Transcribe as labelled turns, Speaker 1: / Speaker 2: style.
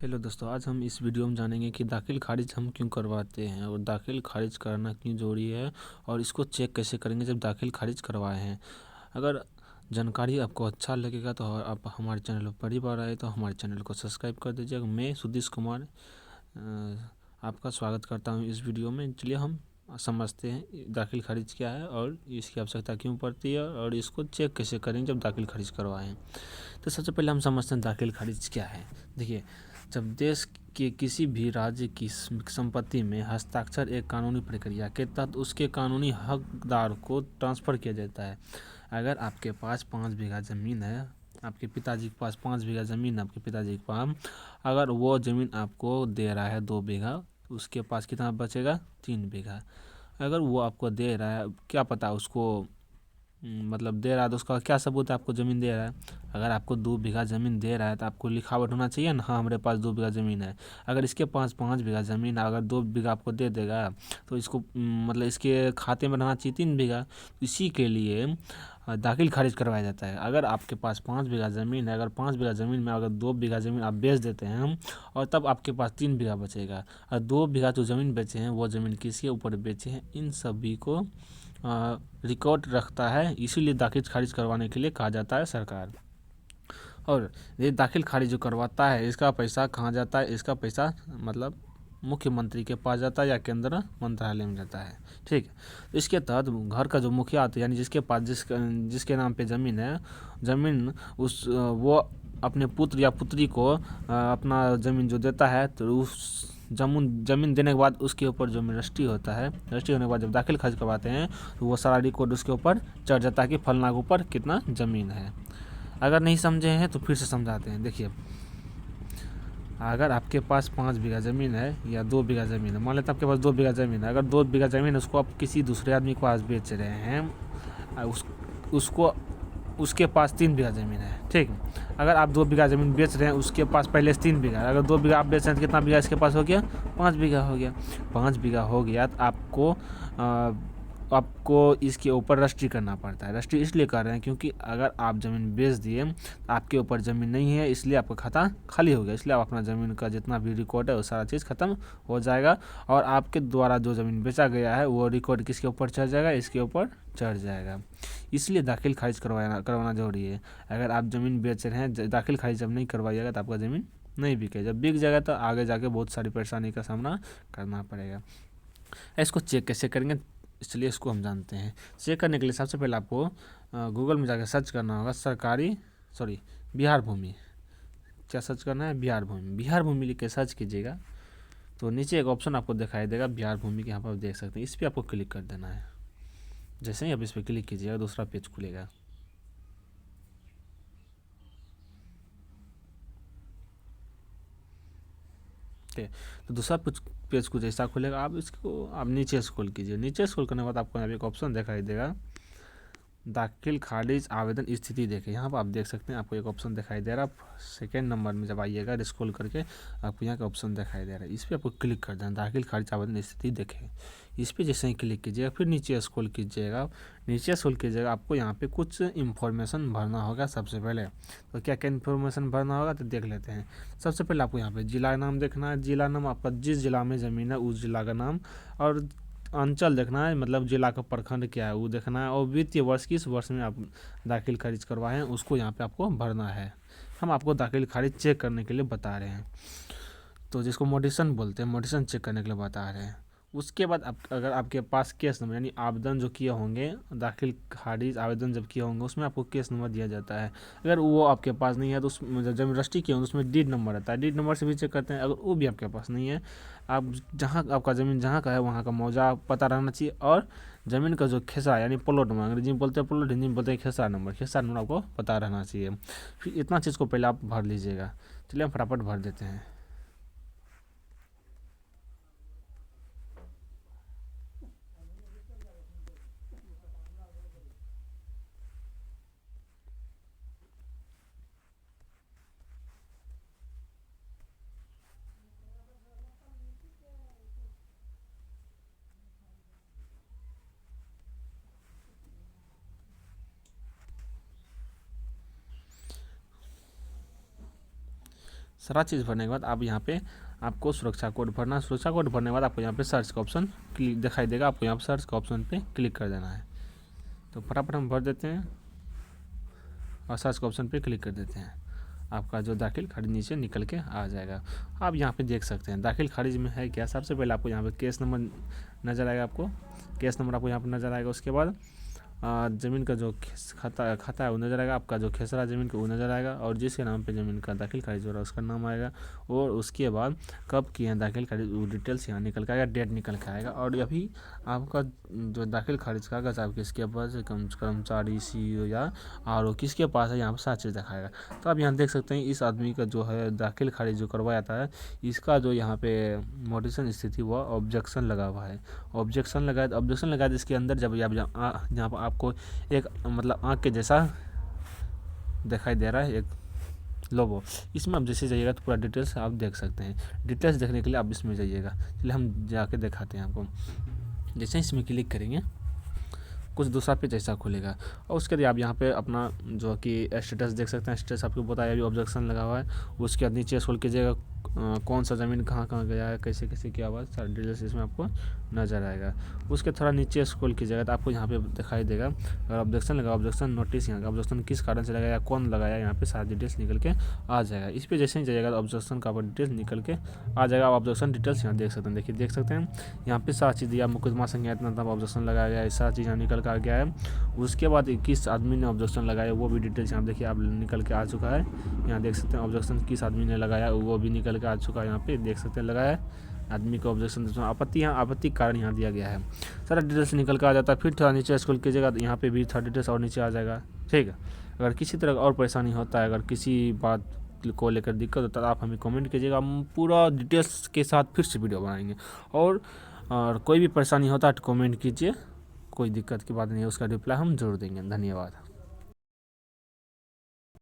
Speaker 1: Hello दोस्तों, आज हम इस वीडियो में जानेंगे कि दाखिल खारिज हम क्यों करवाते हैं और दाखिल खारिज करना क्यों ज़रूरी है और इसको चेक कैसे करेंगे जब दाखिल खारिज करवाए हैं। अगर जानकारी आपको अच्छा लगेगा तो आप हमारे चैनल पर पहली बार आए तो हमारे चैनल को सब्सक्राइब कर दीजिएगा। मैं सुदेश कुमार आपका स्वागत करता हूं इस वीडियो में। चलिए हम समझते हैं दाखिल खारिज क्या है और इसकी आवश्यकता क्यों पड़ती है और इसको चेक कैसे करेंगे जब दाखिल खारिज करवाएं। तो सबसे पहले हम समझते हैं दाखिल खारिज क्या है। देखिए, जब देश के किसी भी राज्य की संपत्ति में हस्ताक्षर एक कानूनी प्रक्रिया के तहत उसके कानूनी हकदार को ट्रांसफ़र किया जाता है। अगर आपके पास 5 बीघा ज़मीन है, आपके पिताजी के पास 5 बीघा ज़मीन, आपके पिताजी के पास, अगर वो ज़मीन आपको दे रहा है 2 बीघा, उसके पास कितना बचेगा? 3 बीघा। अगर वो आपको दे रहा है, क्या पता उसको मतलब दे रहा है तो उसका क्या सबूत है आपको ज़मीन दे रहा है। अगर आपको 2 बीघा ज़मीन दे रहा है तो आपको लिखावट होना चाहिए ना, हाँ हमारे पास 2 बीघा ज़मीन है। अगर इसके पास 5 बीघा ज़मीन, अगर 2 बीघा आपको दे देगा तो इसको मतलब इसके खाते में रहना चाहिए 3 बीघा। इसी के लिए दाखिल खारिज करवाया जाता है। अगर आपके पास 5 बीघा ज़मीन है, अगर 5 बीघा ज़मीन में अगर 2 बीघा ज़मीन आप बेच देते हैं और तब आपके पास 3 बीघा बचेगा, और 2 बीघा जो ज़मीन बेचे हैं वो ज़मीन किसके ऊपर बेचे हैं, इन सभी को रिकॉर्ड रखता है। इसीलिए दाखिल खारिज करवाने के लिए कहा जाता है सरकार। और ये दाखिल खारिज जो करवाता है इसका पैसा कहाँ जाता है? इसका पैसा मतलब मुख्यमंत्री के पास जाता है या केंद्र मंत्रालय में जाता है। ठीक है, तो इसके तहत घर का जो मुखिया आता है, यानी जिसके पास जिसके नाम पे ज़मीन है, ज़मीन वो अपने पुत्र या पुत्री को अपना ज़मीन जो देता है, तो उस ज़मीन देने के बाद उसके ऊपर जो रजिस्ट्री होता है, रजिस्ट्री होने के बाद जब दाखिल खारिज करवाते हैं तो वो सारा रिकॉर्ड उसके ऊपर चढ़ जाता है कि फलना के ऊपर कितना ज़मीन है। अगर नहीं समझे हैं तो फिर से समझाते हैं। देखिए, अगर आपके पास 5 बीघा ज़मीन है या 2 बीघा ज़मीन है, मान लेते हैं आपके पास 2 बीघा ज़मीन है। अगर 2 बीघा ज़मीन है उसको आप किसी दूसरे आदमी के पास बेच रहे हैं, उसको उसके पास 3 बीघा ज़मीन है। ठीक, अगर आप 2 बीघा ज़मीन बेच रहे हैं, उसके पास पहले से 3 बीघा, अगर 2 बीघा आप बेच रहे हैं तो कितना बीघा इसके पास हो गया? 5 बीघा हो गया। 5 बीघा हो गया तो आपको इसके ऊपर रजिस्ट्री करना पड़ता है। रजिस्ट्री इसलिए कर रहे हैं क्योंकि अगर आप ज़मीन बेच दिए तो आपके ऊपर ज़मीन नहीं है, इसलिए आपका खाता खाली हो गया। इसलिए आप अपना ज़मीन का जितना भी रिकॉर्ड है वो सारा चीज़ ख़त्म हो जाएगा और आपके द्वारा जो ज़मीन बेचा गया है वो रिकॉर्ड किसके ऊपर चढ़ जाएगा? इसके ऊपर चढ़ जाएगा। इसलिए दाखिल खारिज करवाना ज़रूरी है। अगर आप ज़मीन बेच रहे हैं, दाखिल खारिज जब नहीं करवाइएगा तो आपका ज़मीन नहीं बिके। जब बिक जाएगा तो आगे जाके बहुत सारी परेशानी का सामना करना पड़ेगा। इसको चेक कैसे करेंगे, इसलिए इसको हम जानते हैं। चेक करने के लिए सबसे पहले आपको गूगल में जाकर सर्च करना होगा बिहार भूमि। क्या सर्च करना है? बिहार भूमि। बिहार भूमि लिख के सर्च कीजिएगा तो नीचे एक ऑप्शन आपको दिखाई देगा बिहार भूमि के, यहाँ पर आप देख सकते हैं। इस पर आपको क्लिक कर देना है। जैसे ही आप इस पर क्लिक कीजिएगा दूसरा पेज खुलेगा। ठीक, तो दूसरा पेज को जैसा खुलेगा आप इसको आप नीचे स्क्रॉल कीजिए। नीचे स्क्रॉल करने के बाद आपको यहाँ पे एक ऑप्शन दिखाई देगा दाखिल खारिज आवेदन स्थिति। देखें, यहाँ पर आप देख सकते हैं आपको एक ऑप्शन दिखाई दे रहा है। सेकेंड नंबर में जब आइएगा स्क्रॉल करके आपको यहाँ का ऑप्शन दिखाई दे रहा है, इस पर आपको क्लिक कर देना, दाखिल खारिज आवेदन स्थिति देखें। इस पर जैसे ही क्लिक कीजिएगा फिर नीचे स्क्रॉल कीजिएगा। नीचे स्क्रॉल कीजिएगा, आपको यहाँ पे कुछ इन्फॉर्मेशन भरना होगा। सबसे पहले तो क्या क्या इन्फॉर्मेशन भरना होगा तो देख लेते हैं। सबसे पहले आपको यहाँ पे जिला नाम देखना है। जिला नाम आपका जिस जिला में ज़मीन है उस जिला का नाम, और अंचल देखना है, मतलब जिला का प्रखंड क्या है वो देखना है, और वित्तीय वर्ष किस वर्ष में आप दाखिल खारिज करवाए हैं उसको यहाँ पे आपको भरना है। हम आपको दाखिल खारिज चेक करने के लिए बता रहे हैं, तो जिसको मोडिशन बोलते हैं, मोडिशन चेक करने के लिए बता रहे हैं। उसके बाद अगर आपके पास केस नंबर, यानी आवेदन जो किए होंगे, दाखिल खारिज आवेदन जब किए होंगे उसमें आपको केस नंबर दिया जाता है। अगर वो आपके पास नहीं है तो उसमें जब रजिस्ट्री किए होंगे उसमें डीड नंबर रहता है, डीड नंबर से भी चेक करते हैं। अगर वो भी आपके पास नहीं है, आप जहाँ आपका ज़मीन जहाँ का है वहाँ का मौजा पता रहना चाहिए, और ज़मीन का जो खेसरा यानी प्लॉट नंबर, अंग्रेजी में बोलते हैं प्लॉट, हिंदी में बोलते हैं खेसरा नंबर, खेसरा नंबर आपको पता रहना चाहिए। फिर इतना चीज़ को पहले आप भर लीजिएगा। चलिए हम फटाफट भर देते हैं। सारा चीज़ भरने के बाद आप यहाँ पे आपको सुरक्षा कोड भरना। सुरक्षा कोड भरने के बाद आपको यहाँ पे सर्च का ऑप्शन दिखाई देगा, आपको यहाँ पे सर्च का ऑप्शन पे क्लिक कर देना है। तो फटाफट हम भर देते हैं और सर्च का ऑप्शन पे क्लिक कर देते हैं। आपका जो दाखिल खारिज नीचे निकल के आ जाएगा। आप यहाँ पे देख सकते हैं दाखिल खारिज में है क्या। सबसे पहले आपको यहाँ पे केस नंबर नज़र आएगा, आपको केस नंबर आपको यहाँ पे नज़र आएगा। उसके बाद ज़मीन का जो खाता है वो नज़र आएगा, आपका जो खेसरा ज़मीन का वो नज़र आएगा, और जिसके नाम पे ज़मीन का दाखिल खारिज हो रहा है उसका नाम आएगा। और उसके बाद कब किए हैं दाखिल खारिज वो डिटेल्स यहाँ निकल के आएगा, डेट निकल के आएगा। और अभी आपका जो दाखिल खारिज कागज़ आप किसके पास है, कर्मचारी CO या RO किसके पास है, यहाँ पर सारी चीज़ दिखाएगा। तो आप यहाँ देख सकते हैं इस आदमी का जो है दाखिल खारिज जो करवाया था है, इसका जो यहाँ पे मोटिवेशन स्थिति हुआ ऑब्जेक्शन लगा हुआ है। ऑब्जेक्शन लगाया इसके अंदर जब यहाँ पर आपको एक मतलब आँख के जैसा दिखाई दे रहा है एक लोगो, इसमें आप जैसे जाइएगा तो पूरा डिटेल्स आप देख सकते हैं। डिटेल्स देखने के लिए आप इसमें जाइएगा। चलिए हम जाके दिखाते हैं आपको। जैसे इसमें क्लिक करेंगे कुछ दूसरा पेज ऐसा खुलेगा, और उसके बाद आप यहाँ पे अपना जो कि स्टेटस देख सकते हैं। स्टेटस आपको बताया अभी ऑब्जेक्शन लगा हुआ है। उसके बाद नीचे स्क्रॉल कीजिएगा कौन सा ज़मीन कहाँ गया है, कैसे कैसे क्या हुआ, सारा डिटेल्स इसमें आपको नज़र आएगा। उसके थोड़ा नीचे स्क्रॉल कीजिएगा तो आपको यहाँ पे दिखाई देगा अगर ऑब्जेक्शन लगा, ऑब्जेक्शन नोटिस, यहाँ का ऑब्जेक्शन किस कारण से लगाया, कौन लगाया, यहाँ पे सारी डिटेल्स निकल के आ जाएगा। इस पर जैसे ही जाइएगा ऑब्जेक्शन का डिटेल्स निकल के आ जाएगा। आप ऑब्जेक्शन डिटेल्स यहाँ देख सकते हैं। देखिए देख सकते हैं यहाँ पे सारी चीज़ दिया, मुकदमा संख्या इतना तब ऑब्जेक्शन लगाया गया है, सारी चीज़ यहाँ निकल के आ गया है। उसके बाद किस आदमी ने ऑब्जेक्शन लगाया वो भी डिटेल्स यहाँ देखिए आप निकल के आ चुका है। यहाँ देख सकते हैं ऑब्जेक्शन किस आदमी ने लगाया वो भी निकल के आ चुका है। यहाँ पे देख सकते हैं लगाया है आदमी का ऑब्जेक्शन, आपत्ति यहाँ आपत्ति कारण यहाँ दिया गया है। सारा डिटेल्स निकल के आ जाता है। फिर थोड़ा नीचे स्क्रॉल कीजिएगा तो यहाँ पे भी थोड़ा डिटेल्स और नीचे आ जाएगा। ठीक है, अगर किसी तरह और परेशानी होता है, अगर किसी बात को लेकर दिक्कत होता है तो आप हमें कमेंट कीजिएगा, हम पूरा डिटेल्स के साथ फिर से वीडियो बनाएंगे। और कोई भी परेशानी होता है तो कमेंट कीजिए, कोई दिक्कत की बात नहीं है, उसका रिप्लाई हम जरूर देंगे। धन्यवाद।